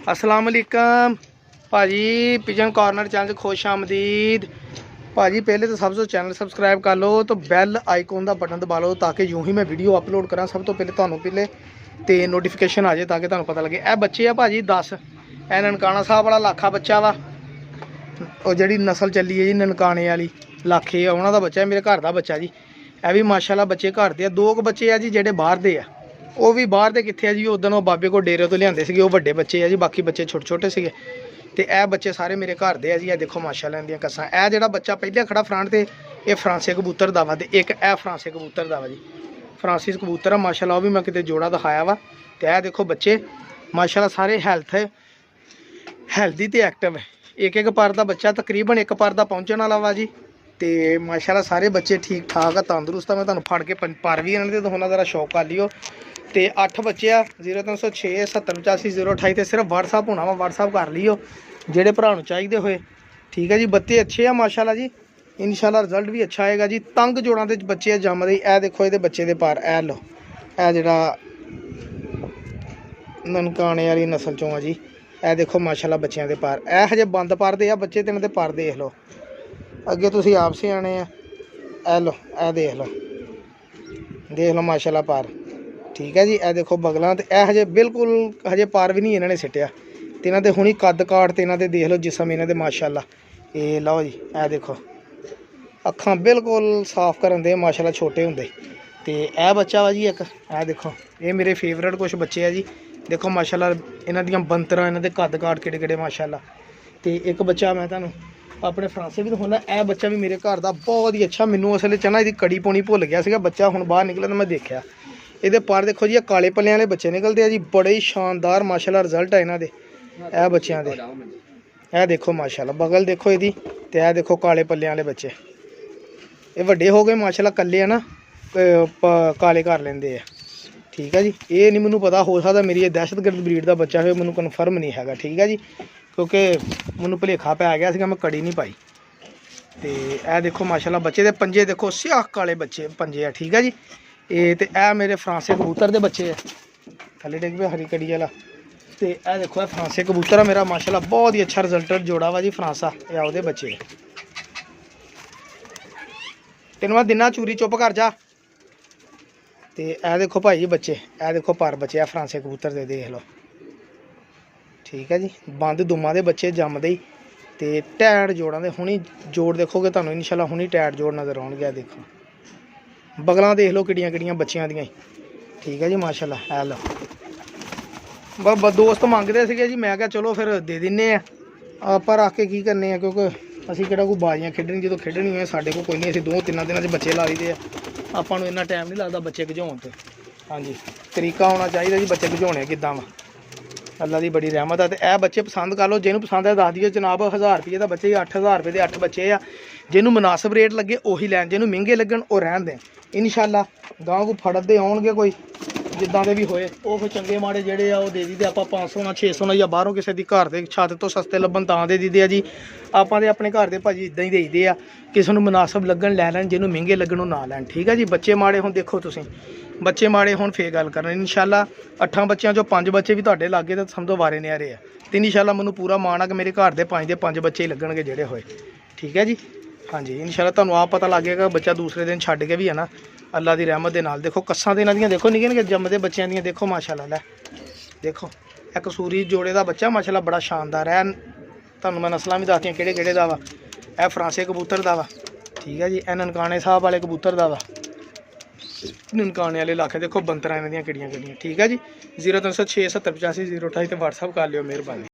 अस्सलाम वालेकुम भाजी, पिजन कॉर्नर चैनल खुश आमदीद भाजी। पहले तो सब तो चैनल सबसक्राइब कर लो, तो बैल आइकॉन का बटन दबा लो ताकि यूं ही मैं वीडियो अपलोड करा सब तो पहले तुहानू पहले तो नोटिफिकेशन आ जाए ताकि तुहानू पता लगे। ए बच्चे आ भाजी 10 ए ननकाना साहब वाला लाखा बच्चा वा, और जी नस्ल चली है जी ननकाने वाली लाखे उन्हों का बच्चा है, मेरे घर का बच्चा जी। यह भी माशाल्लाह बच्चे घर के दो बच्चे आ जी जेडे बाहर दे आ, वो भी बाहर के कितने जी उदन वो बाबे को डेरे तो लियाते थे, वो बड़े बच्चे है जी, बाकी बच्चे छोटे छोटे से। तो यह बच्चे सारे मेरे घर दे जी। देखो माशाल्लाह इनदियां कस्सां। यह जो बच्चा पहले खड़ा फ्रंट से ये फ्रांसे कबूतर दा वा, एक ए फ्रांसे कबूतर दा वा जी, फ्रांसिस कबूतर है माशाल्लाह। वो भी मैं कितने जोड़ा दिखाया वा। तो यह देखो बच्चे माशाल्लाह सारे हैल्थी तो एक्टिव है। एक पर का बच्चा तकरीबन एक पर का पहुँचने वाला वा जी। तो माशाल्लाह सारे बच्चे ठीक ठाक है, तंदुरुस्त है। मैं तुहानू फड़ के पर भी इन्होंने दिखाना, जरा शौक कर लियो। तो 8 बच्चे आ 0306 70 85 028 तो सिर्फ व्हाट्सअप होना वा, व्हाट्सअप कर लियो जेडे भरा चाहिए होए। ठीक है जी, बच्चे अच्छे आ माशाल्लाह जी, इंशाल्लाह रिजल्ट भी अच्छा आएगा जी। तंग जोड़ों के बच्चे जमदे। ए देखो ये बच्चे के पार ए लो, ए जरा ननकाने वाली नस्ल चों आ जी। ए देखो माशाल्लाह बच्चों के पार, ए हजे बंद पर दे आ बच्चे, तो इन्होंने पर देख लो। अगे तुसीं आप से आने ए लो, ए देख लो माशाल्लाह पार। ठीक है जी, ए देखो बगलों तो यह हजे बिल्कुल हजे पार भी नहीं इन्होंने सिटिया। तो इन्होंने हुणी कद काट तो इन्होंने देख लो जिसम इन्होंने माशाल्लाह। ये लो जी, ए देखो अखां बिल्कुल साफ करन दे माशाल्लाह छोटे होंदे। तो यह बच्चा वा जी एक, ए देखो ये मेरे फेवरेट कुछ बच्चे है जी। देखो माशाल्लाह इन्हां दियां बनतरां, इन्हां दे कद काट किहड़े किहड़े माशाल्लाह। तो एक बच्चा मैं तुहानू अपने फ्रांसे भी दिखाना। यह बच्चा भी मेरे घर का बहुत ही अच्छा। मैनू असले चना इसकी कड़ी पाउणी भुल गया सीगा, बच्चा हुण बाहर निकला तो मैं देखा। ये पर देखो जी काले पल्ले वाले बच्चे निकलते हैं जी, बड़े ही शानदार माशाल्लाह रिजल्ट है इन्हों के ए बच्चों के। यह देखो माशाल्लाह बगल देखो यदी, तो यह देखो काले पल्ले वाले बच्चे ये वड्डे हो गए माशाल्लाह, कल्ले है ना काले कर लेंदे है। ठीक है जी, ये नहीं मैनू पता, हो सकता मेरी ये दहशतगर्द ब्रीड का बच्चा है, मैनू कन्फर्म नहीं है। ठीक है जी, क्योंकि मैनू भुलेखा पै गया सीगा, मैं कड़ी नहीं पाई। तो यह देखो माशाल्लाह बच्चे के पंजे देखो स्याह काले बच्चे पंजे है। ठीक है जी, ये तो यह मेरे फ्रांसे कबूतर के बच्चे है, थले डिग पे हरी कड़ी वाला। तो यह देखो यह फ्रांसे कबूतर है मेरा माशाल्लाह, बहुत ही अच्छा रिजल्ट जोड़ा वा जी फ्रांसा। या वो बच्चे तेन मैं दिना चूरी चुप कर जा। तो यह देखो भाई जी बच्चे, यह देखो पर बच्चे है फ्रांसे कबूतर दे, देख लो। ठीक है जी, बंद दुमा के बच्चे जमदे ही। तो टैट जोड़ों के हुणी जोड़ देखोगे तो इंशाल्लाह हुणी टैट जोड़ नज़र आउणगे। देखो बगलां देख लो किड़ियां किड़ियां बच्चियां दियां। ठीक है जी माशाल्लाह। है लो बस दोस्त मंगते थे जी, मैं क्या चलो फिर दे दिन्ने आ, पर आके की करने आ, क्योंकि असीं किहड़ा कोई बाजियां खेडनी, जो खेडनी है साढ़े को कोई नहीं। असीं 2-3 दिनों बच्चे ला लईदे आ, आपां नूं इन्ना टाइम नहीं लगता बच्चे गजाउण ते। हाँ जी, तरीका होना चाहिए जी बच्चे गजाउणे किद्दां वा। अल्लाह की बड़ी रहमत है। तो यह बच्चे पसंद कर लो, जिन्होंने पसंद है दस दिए जनाब। 1000 रुपये का बच्चे 8000 रुपये के 8 बच्चे आ। जिन्होंने मुनासिब रेट लगे उही लैन, जिन्होंने महंगे लगन वो रहन दें। इंशाल्लाह गाँव को फड़ते आउणगे कोई जिद्दां दे भी होए, वो फिर चंगे माड़े जेडे आ दे दीदे। आप 500 ना 600 ना, या बाहरों किसी की घर के छत तो सस्ते लभन तां दे दीदे आ जी। आपां दे अपने घर के भाजी इदां ही देईदे आ, किसी को मुनासिब लगन लै लैन, जिन्होंने महंगे लगन वो ना लैन। ठीक है जी, बच्चे माड़े हुण देखो तुसीं, बच्चे माड़े हुण फिर गल करन। इंशाल्लाह 8 बच्चों चों 5 बच्चे भी तुहाडे लागे तो समझो वारे न्यारे आ। तो इंशाल्लाह मैनूं पूरा मान आ कि मेरे घर के 5 बच्चे ही लगणगे जेडे होए। ठीक है जी, हाँ जी, इंशाल्लाह तुहानूं आप पता लगेगा। बच्चा दूसरे दिन छड्ड के भी है ना, अल्लाह की रहमत के नाल। देखो कस्सां ते इन्हां दियां देखो निक्के निक्के जम्मदे बच्चों दियां देखो माशाल्लाह। लै देखो एक कसूरी जोड़े का बच्चा माशाल्लाह बड़ा शानदार है। तुहानूं मैं नस्लां भी दसदियां किहड़े किहड़े दा वा। यह फ्रांसे कबूतर दा वा। ठीक है जी, यह ननकाने साहब वाले कबूतर दा वा, ननकाने वाले लाखे। देखो बनतरां इन्हां दियां किड़ियां किड़ियां। ठीक है जी, 0306 70 85 028 ते व्हाट्सअप कर लियो, मेहरबानी।